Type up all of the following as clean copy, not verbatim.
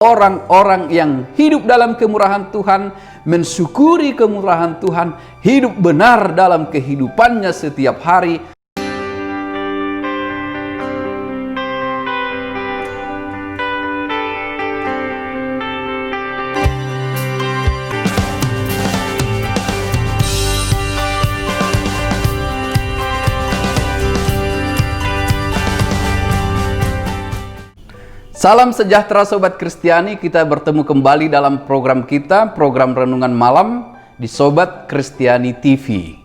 orang-orang yang hidup dalam kemurahan Tuhan, mensyukuri kemurahan Tuhan, hidup benar dalam kehidupannya setiap hari. Salam sejahtera Sobat Kristiani, kita bertemu kembali dalam program kita, program Renungan Malam di Sobat Kristiani TV.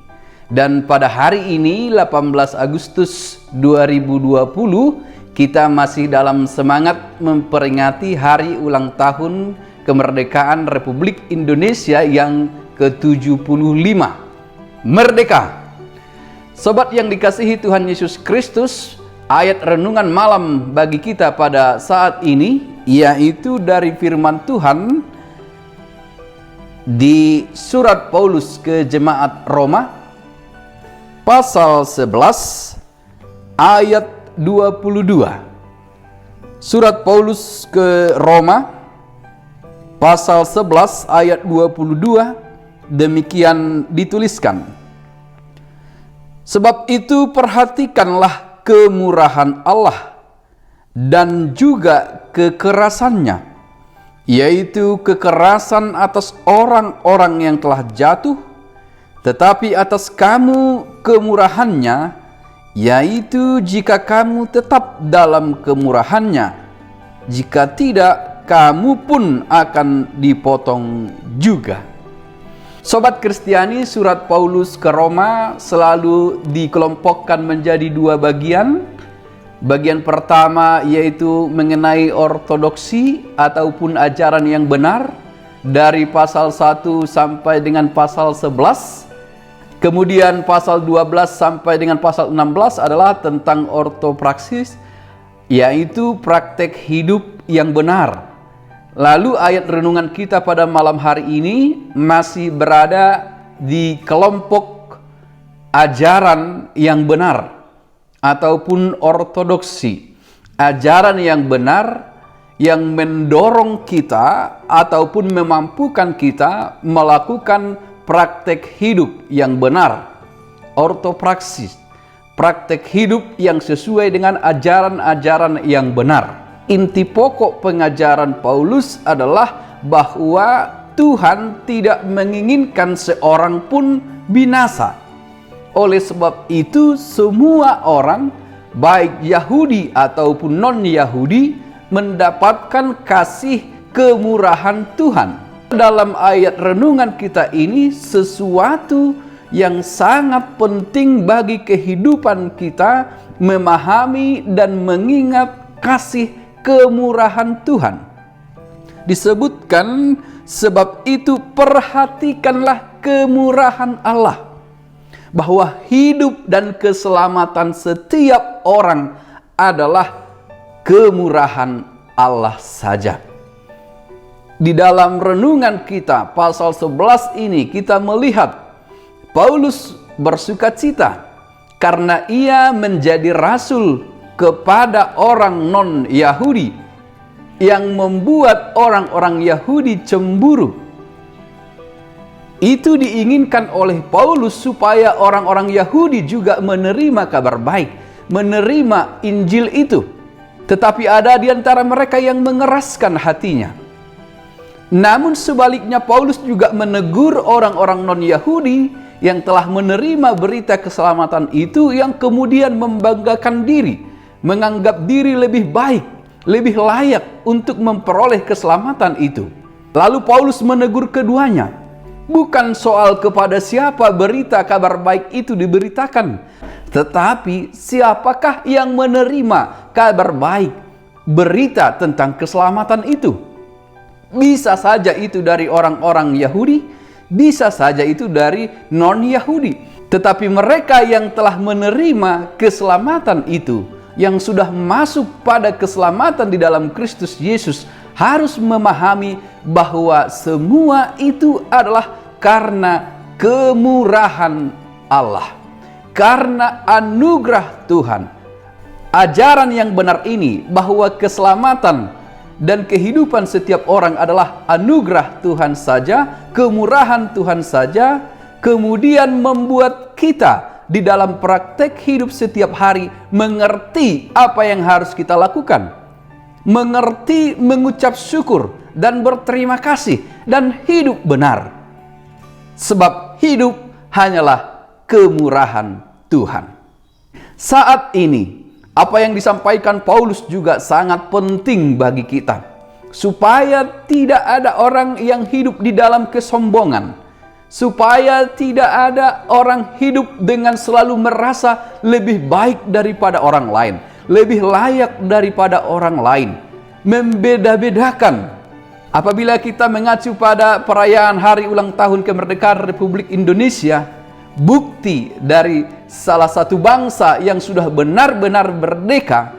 Dan pada hari ini 18 Agustus 2020, kita masih dalam semangat memperingati hari ulang tahun kemerdekaan Republik Indonesia yang ke-75. Merdeka! Sobat yang dikasihi Tuhan Yesus Kristus, ayat renungan malam bagi kita pada saat ini yaitu dari firman Tuhan di surat Paulus ke jemaat Roma pasal 11 ayat 22. Surat Paulus ke Roma pasal 11 ayat 22 demikian dituliskan. Sebab itu perhatikanlah kemurahan Allah dan juga kekerasannya, yaitu kekerasan atas orang-orang yang telah jatuh, tetapi atas kamu kemurahannya, yaitu jika kamu tetap dalam kemurahannya, jika tidak kamu pun akan dipotong juga. Sobat Kristiani, surat Paulus ke Roma selalu dikelompokkan menjadi dua bagian. Bagian pertama yaitu mengenai ortodoksi ataupun ajaran yang benar dari pasal 1 sampai dengan pasal 11. Kemudian pasal 12 sampai dengan pasal 16 adalah tentang ortopraksis, yaitu praktek hidup yang benar. Lalu ayat renungan kita pada malam hari ini masih berada di kelompok ajaran yang benar ataupun ortodoksi. Ajaran yang benar yang mendorong kita ataupun memampukan kita melakukan praktek hidup yang benar. Ortopraksis, praktek hidup yang sesuai dengan ajaran-ajaran yang benar. Inti pokok pengajaran Paulus adalah bahwa Tuhan tidak menginginkan seorang pun binasa. Oleh sebab itu semua orang, baik Yahudi ataupun non-Yahudi, mendapatkan kasih kemurahan Tuhan. Dalam ayat renungan kita ini sesuatu yang sangat penting bagi kehidupan kita memahami dan mengingat kasih kemurahan Tuhan. Disebutkan, sebab itu perhatikanlah kemurahan Allah, bahwa hidup dan keselamatan setiap orang adalah kemurahan Allah saja. Di dalam renungan kita pasal 11 ini kita melihat Paulus bersukacita karena ia menjadi rasul kepada orang non-Yahudi yang membuat orang-orang Yahudi cemburu. Itu diinginkan oleh Paulus supaya orang-orang Yahudi juga menerima kabar baik, menerima Injil itu. Tetapi ada di antara mereka yang mengeraskan hatinya. Namun sebaliknya Paulus juga menegur orang-orang non-Yahudi yang telah menerima berita keselamatan itu, yang kemudian membanggakan diri, menganggap diri lebih baik, lebih layak untuk memperoleh keselamatan itu. Lalu Paulus menegur keduanya, bukan soal kepada siapa berita kabar baik itu diberitakan, tetapi siapakah yang menerima kabar baik, berita tentang keselamatan itu. Bisa saja itu dari orang-orang Yahudi, bisa saja itu dari non-Yahudi. Tetapi mereka yang telah menerima keselamatan itu, yang sudah masuk pada keselamatan di dalam Kristus Yesus, harus memahami bahwa semua itu adalah karena kemurahan Allah, karena anugerah Tuhan. Ajaran yang benar ini bahwa keselamatan dan kehidupan setiap orang adalah anugerah Tuhan saja, kemurahan Tuhan saja, kemudian membuat kita di dalam praktek hidup setiap hari mengerti apa yang harus kita lakukan, mengerti mengucap syukur dan berterima kasih, dan hidup benar. Sebab hidup hanyalah kemurahan Tuhan. Saat ini, apa yang disampaikan Paulus juga sangat penting bagi kita, supaya tidak ada orang yang hidup di dalam kesombongan, supaya tidak ada orang hidup dengan selalu merasa lebih baik daripada orang lain, lebih layak daripada orang lain, membeda-bedakan. Apabila kita mengacu pada perayaan hari ulang tahun kemerdekaan Republik Indonesia, bukti dari salah satu bangsa yang sudah benar-benar merdeka,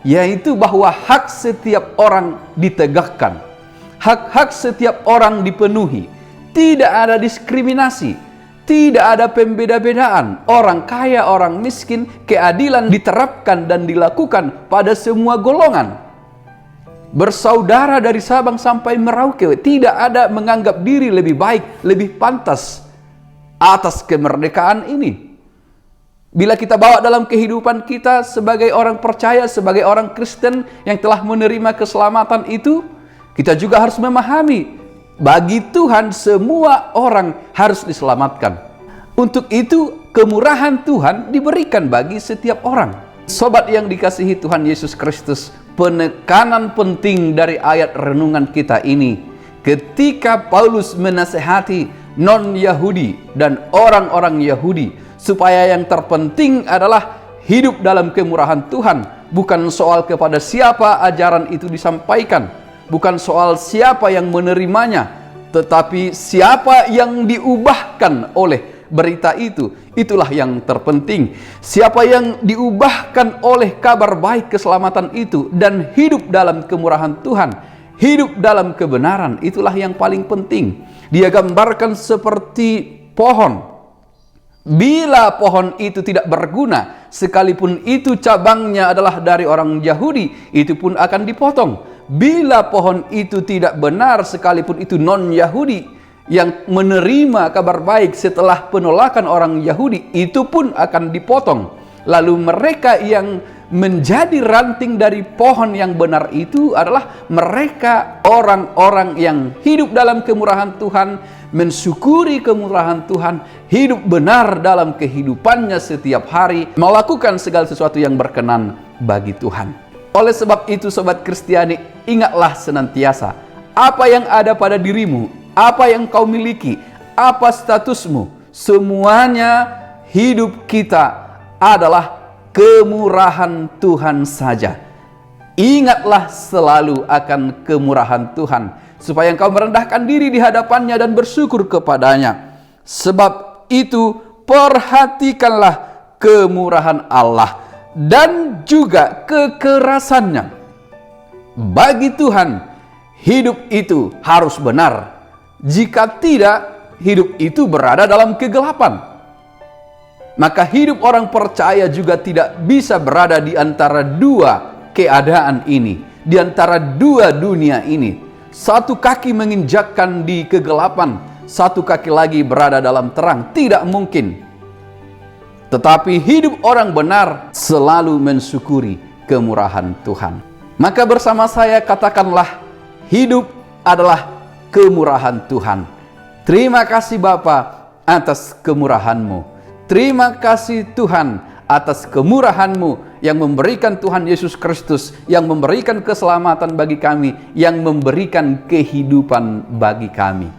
yaitu bahwa hak setiap orang ditegakkan, hak-hak setiap orang dipenuhi, tidak ada diskriminasi, tidak ada pembeda-bedaan, orang kaya, orang miskin, keadilan diterapkan dan dilakukan pada semua golongan. Bersaudara dari Sabang sampai Merauke, tidak ada menganggap diri lebih baik, lebih pantas atas kemerdekaan ini. Bila kita bawa dalam kehidupan kita sebagai orang percaya, sebagai orang Kristen yang telah menerima keselamatan itu, kita juga harus memahami, bagi Tuhan semua orang harus diselamatkan. Untuk itu kemurahan Tuhan diberikan bagi setiap orang. Sobat yang dikasihi Tuhan Yesus Kristus, penekanan penting dari ayat renungan kita ini, ketika Paulus menasehati non-Yahudi dan orang-orang Yahudi, supaya yang terpenting adalah hidup dalam kemurahan Tuhan, bukan soal kepada siapa ajaran itu disampaikan, bukan soal siapa yang menerimanya, tetapi siapa yang diubahkan oleh berita itu. Itulah yang terpenting. Siapa yang diubahkan oleh kabar baik keselamatan itu dan hidup dalam kemurahan Tuhan, hidup dalam kebenaran, itulah yang paling penting. Dia gambarkan seperti pohon. Bila pohon itu tidak berguna, sekalipun itu cabangnya adalah dari orang Yahudi, itu pun akan dipotong. Bila pohon itu tidak benar, sekalipun itu non-Yahudi yang menerima kabar baik setelah penolakan orang Yahudi, itu pun akan dipotong. Lalu mereka yang menjadi ranting dari pohon yang benar itu adalah mereka orang-orang yang hidup dalam kemurahan Tuhan, mensyukuri kemurahan Tuhan, hidup benar dalam kehidupannya setiap hari, melakukan segala sesuatu yang berkenan bagi Tuhan. Oleh sebab itu, sobat Kristiani, ingatlah senantiasa apa yang ada pada dirimu, apa yang kau miliki, apa statusmu, semuanya hidup kita adalah kemurahan Tuhan saja. Ingatlah selalu akan kemurahan Tuhan, supaya engkau merendahkan diri di hadapannya dan bersyukur kepadanya. Sebab itu perhatikanlah kemurahan Allah dan juga kekerasannya. Bagi Tuhan, hidup itu harus benar. Jika tidak, hidup itu berada dalam kegelapan. Maka hidup orang percaya juga tidak bisa berada di antara dua keadaan ini, di antara dua dunia ini. Satu kaki menginjakkan di kegelapan, satu kaki lagi berada dalam terang. Tidak mungkin. Tetapi hidup orang benar selalu mensyukuri kemurahan Tuhan. Maka bersama saya katakanlah, hidup adalah kemurahan Tuhan. Terima kasih Bapa atas kemurahan-Mu. Terima kasih Tuhan atas kemurahan-Mu yang memberikan Tuhan Yesus Kristus, yang memberikan keselamatan bagi kami, yang memberikan kehidupan bagi kami.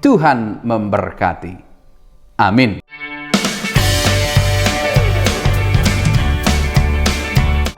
Tuhan memberkati. Amin.